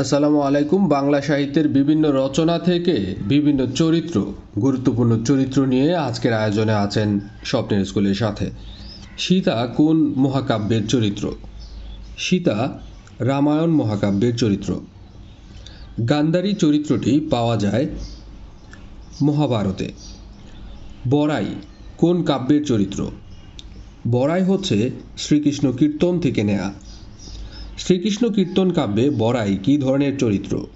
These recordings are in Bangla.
আসসালামু আলাইকুম। বাংলা সাহিত্যের বিভিন্ন রচনা থেকে বিভিন্ন চরিত্র, গুরুত্বপূর্ণ চরিত্র নিয়ে আজকের আয়োজনে আছেন স্বপ্নের স্কুলের সাথে। সীতা কোন মহাকাব্যের চরিত্র? সীতা রামায়ণ মহাকাব্যের চরিত্র। গান্ধারী চরিত্রটি পাওয়া যায় মহাভারতে। বড়াই কোন কাব্যের চরিত্র? বড়াই হচ্ছে শ্রীকৃষ্ণ কীর্তন থেকে নেয়া। শ্রীকৃষ্ণ কীর্তন কাব্যে বড়াই কী ধরনের চরিত্র?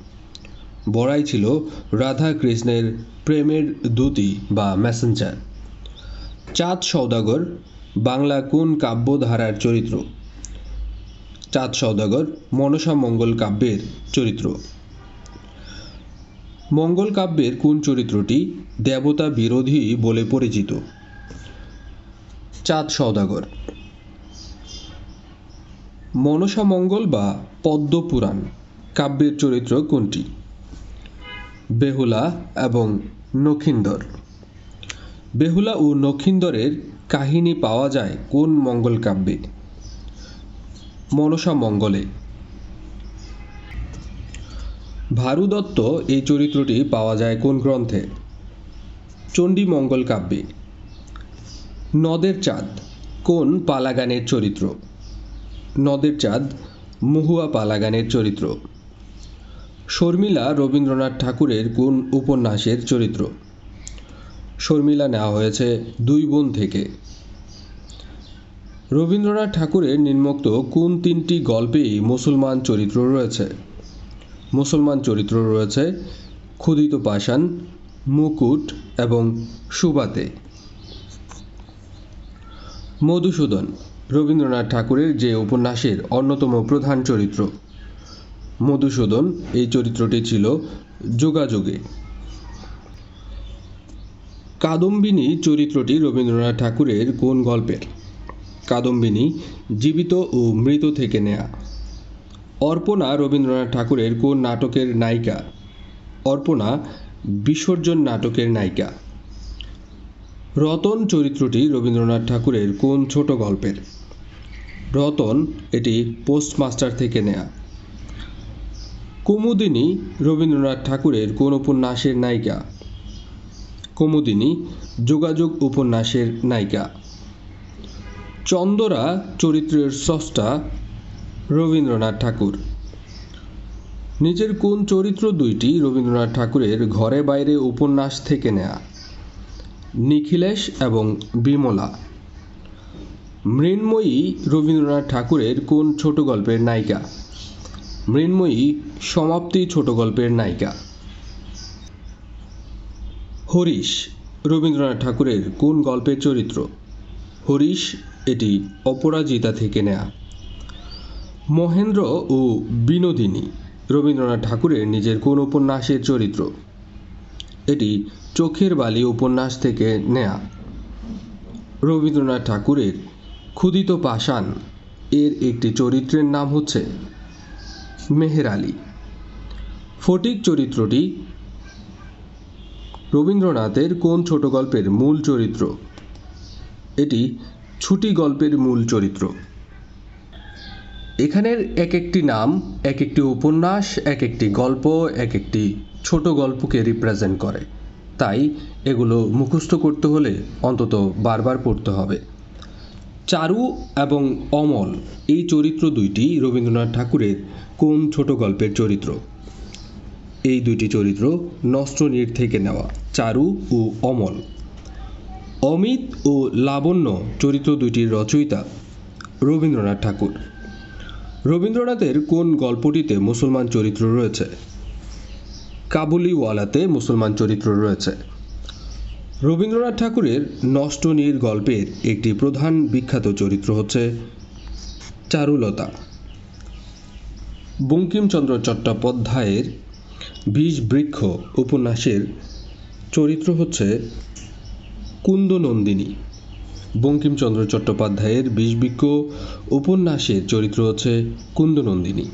বড়াই ছিল রাধা কৃষ্ণের প্রেমের দূতী বা মেসেঞ্জার। চাঁদ সওদাগর বাংলা কোন কাব্যধারার চরিত্র? চাঁদ সওদাগর মনসা মঙ্গল কাব্যের চরিত্র। মঙ্গল কাব্যের কোন চরিত্রটি দেবতা বিরোধী বলে পরিচিত? চাঁদ সওদাগর। মনসা মঙ্গল বা পদ্মপুরাণ কাব্যের চরিত্র কোনটি? বেহুলা এবং নখিন্দর। বেহুলা ও নখিন্দরের কাহিনী পাওয়া যায় কোন মঙ্গল কাব্যে? মনসা মঙ্গলে। ভারু দত্ত এই চরিত্রটি পাওয়া যায় কোন গ্রন্থে? চণ্ডী মঙ্গল কাব্যে। নদের চাঁদ কোন পালাগানের চরিত্র? নদের চাঁদ মহুয়া পালাগানের চরিত্র। শর্মিলা রবীন্দ্রনাথ ঠাকুরের কোন উপন্যাসের চরিত্র? শর্মিলা নেওয়া হয়েছে দুই বোন থেকে। রবীন্দ্রনাথ ঠাকুরের নিম্নোক্ত কোন তিনটি গল্পেই মুসলমান চরিত্র রয়েছে? মুসলমান চরিত্র রয়েছে ক্ষুধিত পাষাণ, মুকুট এবং সুবাতে। মধুসূদন রবীন্দ্রনাথ ঠাকুরের যে উপন্যাসের অন্যতম প্রধান চরিত্র। মধুসূদন এই চরিত্রটি ছিল যোগাযোগে। কাদম্বিনী চরিত্রটি রবীন্দ্রনাথ ঠাকুরের কোন গল্পের? কাদম্বিনী জীবিত ও মৃত থেকে নেয়া। অর্পণা রবীন্দ্রনাথ ঠাকুরের কোন নাটকের নায়িকা? অর্পণা বিসর্জন নাটকের নায়িকা। রতন চরিত্রটি রবীন্দ্রনাথ ঠাকুরের কোন ছোট গল্পের? রতন এটি পোস্টমাস্টার থেকে নেয়া। কুমুদিনী রবীন্দ্রনাথ ঠাকুরের কোন উপন্যাসের নায়িকা? কুমুদিনী যোগাযোগ উপন্যাসের নায়িকা। চন্দরা চরিত্রের স্রষ্টা রবীন্দ্রনাথ ঠাকুর। নিচের কোন চরিত্র দুইটি রবীন্দ্রনাথ ঠাকুরের ঘরে বাইরে উপন্যাস থেকে নেয়া? নিখিলেশ এবং বিমলা। মৃন্ময়ী রবীন্দ্রনাথ ঠাকুরের কোন ছোট গল্পের নায়িকা? মৃন্ময়ী সমাপ্তি ছোট গল্পের নায়িকা। হরিশ রবীন্দ্রনাথ ঠাকুরের কোন গল্পের চরিত্র? হরিশ এটি অপরাজিতা থেকে নেয়া। মহেন্দ্র ও বিনোদিনী রবীন্দ্রনাথ ঠাকুরের নিজের কোন উপন্যাসের চরিত্র? এটি চোখের বালি উপন্যাস থেকে নেয়া। রবীন্দ্রনাথ ঠাকুরের ক্ষুধিত পাষাণ এর একটি চরিত্রের নাম হচ্ছে মেহের আলী। ফটিক চরিত্রটি রবীন্দ্রনাথের কোন ছোট গল্পের মূল চরিত্র? এটি ছুটি গল্পের মূল চরিত্র। এখানের এক একটি নাম এক একটি উপন্যাস, এক একটি গল্প, এক একটি ছোট গল্পকে রিপ্রেজেন্ট করে, তাই এগুলো মুখস্থ করতে হলে অন্তত বারবার পড়তে হবে। চারু এবং অমল এই চরিত্র দুইটি রবীন্দ্রনাথ ঠাকুরের কোন ছোট গল্পের চরিত্র? এই দুইটি চরিত্র নষ্টনীড় থেকে নেওয়া, চারু ও অমল। অমিত ও লাবণ্য চরিত্র দুইটির রচয়িতা রবীন্দ্রনাথ ঠাকুর। রবীন্দ্রনাথের কোন গল্পটিতে মুসলমান চরিত্র রয়েছে? কাবুলিওয়ালাতে মুসলমান চরিত্র রয়েছে। রবীন্দ্রনাথ ঠাকুরের নষ্টনীড় গল্পের একটি প্রধান বিখ্যাত চরিত্র হচ্ছে চারুলতা। বঙ্কিমচন্দ্র চট্টোপাধ্যায়ের বিষবৃক্ষ উপন্যাসের চরিত্র হচ্ছে কুন্দনন্দিনী। বঙ্কিমচন্দ্র চট্টোপাধ্যায়ের বিষবৃক্ষ উপন্যাসের চরিত্র হচ্ছে কুন্দনন্দিনী।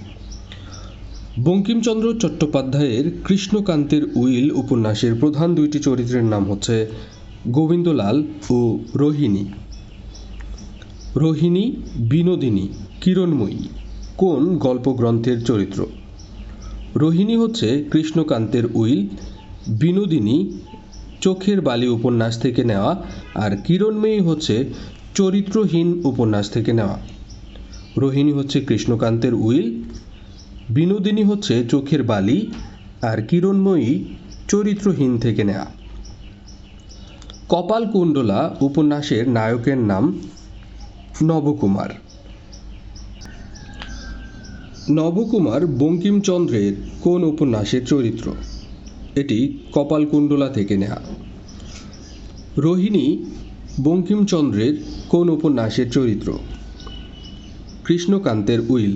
বঙ্কিমচন্দ্র চট্টোপাধ্যায়ের কৃষ্ণকান্তের উইল উপন্যাসের প্রধান দুইটি চরিত্রের নাম হচ্ছে গোবিন্দলাল ও রোহিণী। রোহিণী বিনোদিনী কিরণময়ী কোন গল্পগ্রন্থের চরিত্র? রোহিণী হচ্ছে কৃষ্ণকান্তের উইল, বিনোদিনী চোখের বালি উপন্যাস থেকে নেওয়া, আর কিরণময়ী হচ্ছে চরিত্রহীন উপন্যাস থেকে নেওয়া। রোহিণী হচ্ছে কৃষ্ণকান্তের উইল, বিনোদিনী হচ্ছে চোখের বালি, আর কিরণময়ী চরিত্রহীন থেকে নেওয়া। কপালকুণ্ডলা উপন্যাসের নায়কের নাম নবকুমার। নবকুমার বঙ্কিমচন্দ্রের কোন উপন্যাসের চরিত্র? এটি কপালকুণ্ডলা থেকে নেওয়া। রোহিণী বঙ্কিমচন্দ্রের কোন উপন্যাসের চরিত্র? কৃষ্ণকান্তের উইল।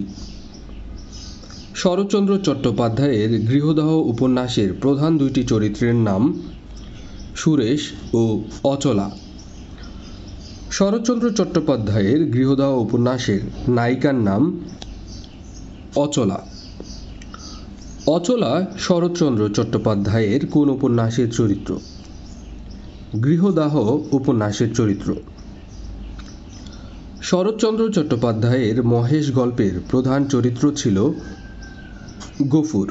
শরৎচন্দ্র চট্টোপাধ্যায়ের গৃহদাহ উপন্যাসের প্রধান দুইটি চরিত্রের নাম সুরেশ ও অচলা। শরৎচন্দ্র চট্টোপাধ্যায়ের গৃহদাহ উপন্যাসের নায়িকার নাম অচলা। অচলা শরৎচন্দ্র চট্টোপাধ্যায়ের কোন উপন্যাসের চরিত্র? গৃহদাহ উপন্যাসের চরিত্র। শরৎচন্দ্র চট্টোপাধ্যায়ের মহেশ গল্পের প্রধান চরিত্র ছিল গফুর।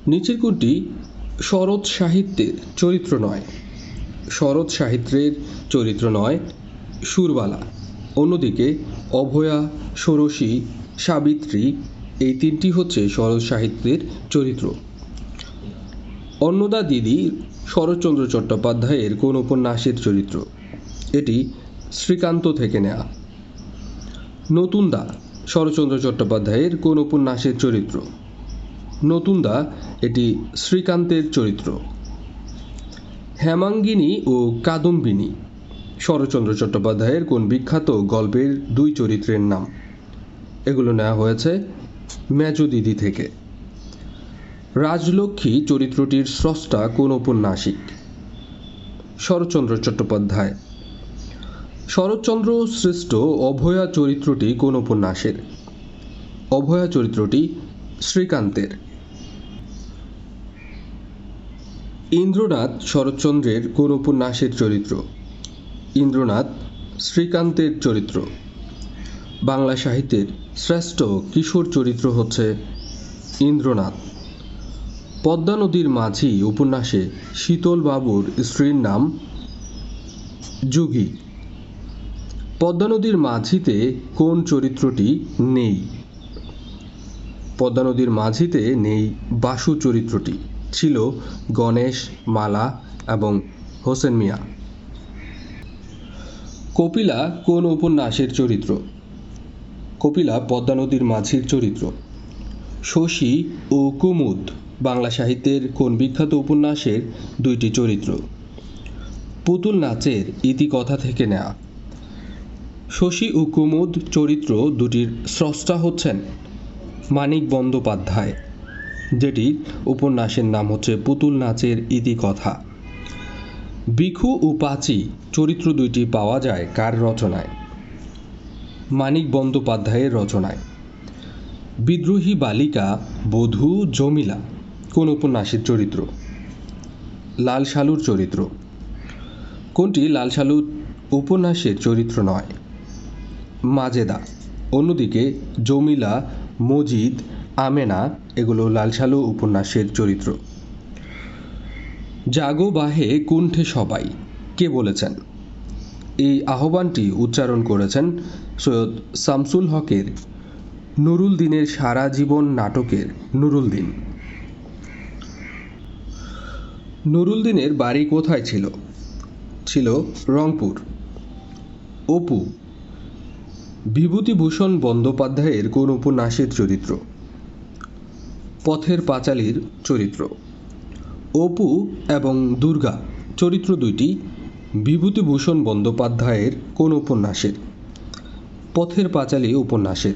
নিচের কোনটি শরৎ সাহিত্যের চরিত্র নয়? শরৎ সাহিত্যের চরিত্র নয় সুরবালা। অন্যদিকে অভয়া, ষোড়শী, সাবিত্রী এই তিনটি হচ্ছে শরৎ সাহিত্যের চরিত্র। অন্নদা দিদি শরৎচন্দ্র চট্টোপাধ্যায়ের কোন উপন্যাসের চরিত্র? এটি শ্রীকান্ত থেকে নেয়া। নতুনদা শরৎচন্দ্র চট্টোপাধ্যায়ের কোন উপন্যাসের চরিত্র? নতুনদা এটি শ্রীকান্তের চরিত্র। হেমাঙ্গিনী ও কাদম্বিনী শরৎচন্দ্র চট্টোপাধ্যায়ের কোন বিখ্যাত গল্পের দুই চরিত্রের নাম? এগুলো নেওয়া হয়েছে মেজদিদি থেকে। রাজলক্ষ্মী চরিত্রটির স্রষ্টা কোন ঔপন্যাসিক? শরৎচন্দ্র চট্টোপাধ্যায়। শরৎচন্দ্র সৃষ্ট অভয়া চরিত্রটি কোন উপন্যাসের? অভয়া চরিত্রটি শ্রীকান্তের। ইন্দ্রনাথ শরৎচন্দ্রের কোন উপন্যাসের চরিত্র? ইন্দ্রনাথ শ্রীকান্তের চরিত্র। বাংলা সাহিত্যের শ্রেষ্ঠ কিশোর চরিত্র হচ্ছে ইন্দ্রনাথ। পদ্মা নদীর মাঝি উপন্যাসে শীতলবাবুর স্ত্রীর নাম যুগী। পদ্মা নদীর মাঝিতে কোন চরিত্রটি নেই? পদ্মা নদীর মাঝিতে নেই বাসু চরিত্রটি, ছিল গণেশ, মালা এবং হোসেন মিয়া। কপিলা কোন উপন্যাসের চরিত্র? কপিলা পদ্মা নদীর মাঝির চরিত্র। শশী ও কুমুদ বাংলা সাহিত্যের কোন বিখ্যাত উপন্যাসের দুইটি চরিত্র? পুতুল নাচের ইতিকথা থেকে নেয়া। শশী ও কুমুদ চরিত্র দুটির স্রষ্টা হচ্ছেন মানিক বন্দ্যোপাধ্যায়, যেটি উপন্যাসের নাম হচ্ছে পুতুল নাচের ইতিকথা। ভিখু ও পাঁচি চরিত্র দুইটি পাওয়া যায় কার রচনায়? মানিক বন্দ্যোপাধ্যায়ের রচনায়। বিদ্রোহী বালিকা বধূ জমিলা কোন উপন্যাসের চরিত্র? লাল সালুর চরিত্র। কোনটি লাল সালু উপন্যাসের চরিত্র নয়? মাজেদা। অন্যদিকে জমিলা, মজিদ, আমেনা এগুলো লাল সালু উপন্যাসের চরিত্র। জাগো বাহে কুণ্ঠে সবাই কে বলেছেন? এই আহ্বানটি উচ্চারণ করেছেন সৈয়দ শামসুল হকের নুরুল দিনের সারা জীবন নাটকের নুরুল দিন। নুরুল দিনের বাড়ি কোথায় ছিল? ছিল রংপুর। অপু বিভূতিভূষণ বন্দ্যোপাধ্যায়ের কোন উপন্যাসের চরিত্র? পথের পাঁচালীর চরিত্র। অপু এবং দুর্গা চরিত্র দুইটি বিভূতিভূষণ বন্দ্যোপাধ্যায়ের কোন উপন্যাসের? পথের পাঁচালী উপন্যাসের।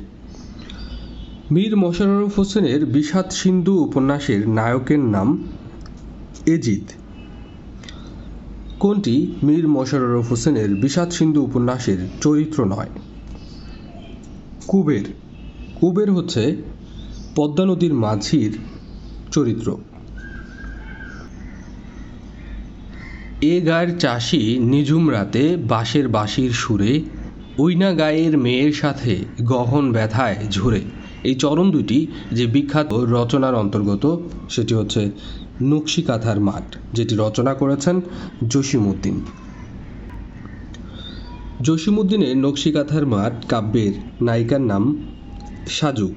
মীর মশাররফ হোসেনের বিষাদ সিন্ধু উপন্যাসের নায়কের নাম এজিদ। কোনটি মীর মশাররফ হোসেনের বিষাদ সিন্ধু উপন্যাসের চরিত্র নয়? কুবের। কুবের হচ্ছে পদ্মা নদীর মাঝির চরিত্র। এ গায়ের চাষি নিঝুম রাতে বাঁশের বাঁশির সুরে, ওইনা গায়ের মেয়ের সাথে গহন ব্যথায় ঝরে এই চরণ দুটি যে বিখ্যাত রচনার অন্তর্গত সেটি হচ্ছে নকশিকাঁথার মাঠ, যেটি রচনা করেছেন জসীমউদ্দীন। জসীমউদ্দীনের নকশিকাঁথার মাঠ কাব্যের নায়িকার নাম সাজু।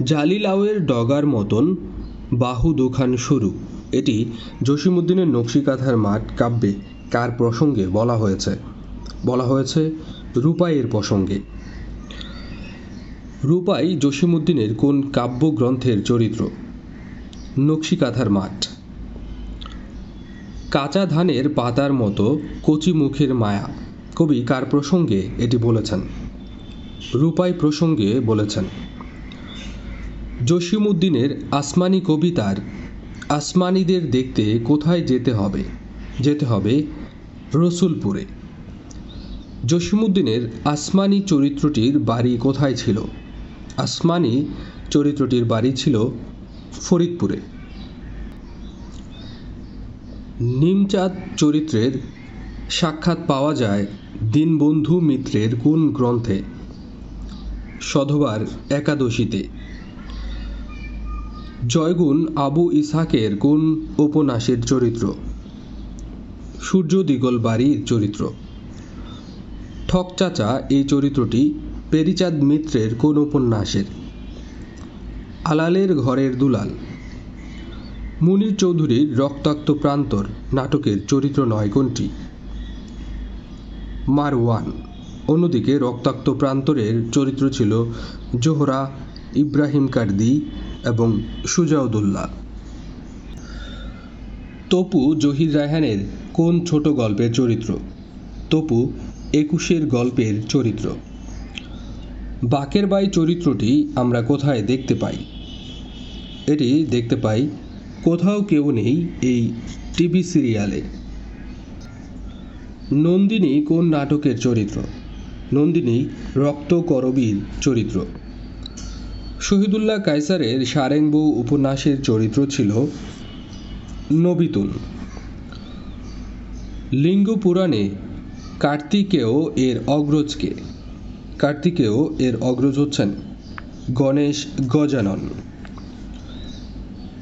জালি লাউয়ের ডগার মতন বাহু দুখান সরু, এটি জসীমউদ্দীনের নকশিকাঁথার মাঠ কাব্যে কার প্রসঙ্গে বলা হয়েছে? বলা হয়েছে রূপাইয়ের প্রসঙ্গে। রূপাই জসীমউদ্দীনের কোন কাব্যগ্রন্থের চরিত্র? নকশিকাঁথার মাঠ। কাঁচা ধানের পাতার মতো কচি মুখের মায়া, কবি কার প্রসঙ্গে এটি বলেছেন? রূপাই প্রসঙ্গে বলেছেন। জসীমউদ্দীনের আসমানি কবিতার আসমানিদের দেখতে কোথায় যেতে হবে? যেতে হবে রসুলপুরে। জসীমউদ্দীনের আসমানি চরিত্রটির বাড়ি কোথায় ছিল? আসমানি চরিত্রটির বাড়ি ছিল ফরিদপুরে। নিমচাঁদ চরিত্রের সাক্ষাৎ পাওয়া যায় দীনবন্ধু মিত্রের কোন গ্রন্থে? সধবার একাদশীতে। জয়গুণ আবু ইসহাকের কোন উপন্যাসের চরিত্র? সূর্য দিগলবাড়ির চরিত্র। ঠকচাচা এই চরিত্রটি পেরিচাঁদ মিত্রের কোন উপন্যাসের? আলালের ঘরের দুলাল। মুনির চৌধুরীর রক্তাক্ত প্রান্তর নাটকের চরিত্র নয় কোনটি? মারওয়ান। অন্যদিকে রক্তাক্ত প্রান্তরের চরিত্র ছিল জোহরা, ইব্রাহিম কার্দি এবং সুজাউদ্দৌলা। তপু জহির রায়হানের কোন ছোট গল্পের চরিত্র? তপু ২১-এর গল্পের চরিত্র। বাকের বাই চরিত্রটি আমরা কোথায় দেখতে পাই? এটি দেখতে পাই কোথাও কেউ নেই এই টিভি সিরিয়ালে। নন্দিনী কোন নাটকের চরিত্র? নন্দিনী রক্তকরবীর চরিত্র। শহীদুল্লাহ কায়সারের সারেং বউ উপন্যাসের চরিত্র ছিল নবিতুন। লিঙ্গ পুরাণে কার্তিকেয় এর অগ্রজকে? কার্তিকেয় এর অগ্রজ হচ্ছেন গণেশ গজানন।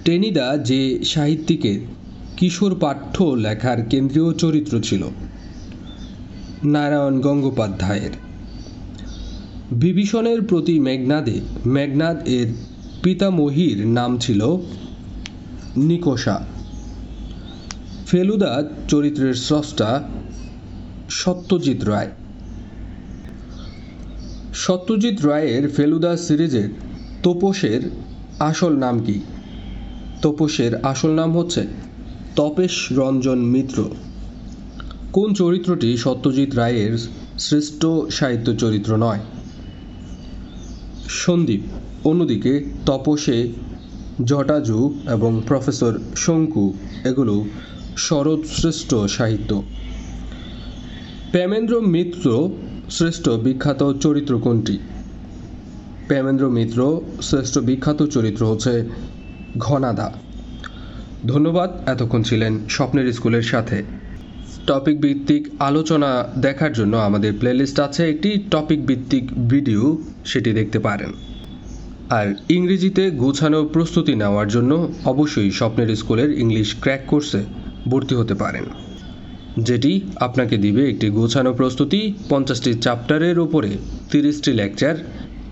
টেনিদা যে সাহিত্যিকের কিশোর পাঠ্য লেখার কেন্দ্রীয় চরিত্র ছিল? নারায়ণ গঙ্গোপাধ্যায়ের। বিভীষণের প্রতি মেঘনাদে মেঘনাদ এর পিতামহীর নাম ছিল নিকষা। ফেলুদা চরিত্রের স্রষ্টা সত্যজিৎ রায়। সত্যজিৎ রায়ের ফেলুদা সিরিজের তাপসের আসল নাম কি? তাপসের আসল নাম হচ্ছে তপেশ রঞ্জন মিত্র। কোন চরিত্রটি সত্যজিৎ রায়ের শ্রেষ্ঠ সাহিত্য চরিত্র নয়? সন্দীপ। অন্যদিকে তপসে জটাজু এবং প্রফেসর শঙ্কু এগুলো সর্বশ্রেষ্ঠ সাহিত্য। প্রেমেন্দ্র মিত্র শ্রেষ্ঠ বিখ্যাত চরিত্র কোনটি? প্রেমেন্দ্র মিত্র শ্রেষ্ঠ বিখ্যাত চরিত্র হচ্ছে ঘনাদা। ধন্যবাদ, এতক্ষণ ছিলেন স্বপ্নের স্কুলের সাথে। টপিক ভিত্তিক আলোচনা দেখার জন্য আমাদের প্লেলিস্ট আছে একটি টপিক ভিত্তিক ভিডিও, সেটি দেখতে পারেন। আর ইংরেজিতে গোছানো প্রস্তুতি নেওয়ার জন্য অবশ্যই স্বপ্নের স্কুলের ইংলিশ ক্র্যাক কোর্সে ভর্তি হতে পারেন, যেটি আপনাকে দিবে একটি গোছানো প্রস্তুতি, 50টি চ্যাপ্টারের উপরে 30টি লেকচার,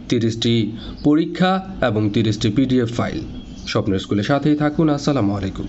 30টি পরীক্ষা এবং 30টি পিডিএফ ফাইল। স্বপ্নের স্কুলের সাথেই থাকুন। আসসালামু আলাইকুম।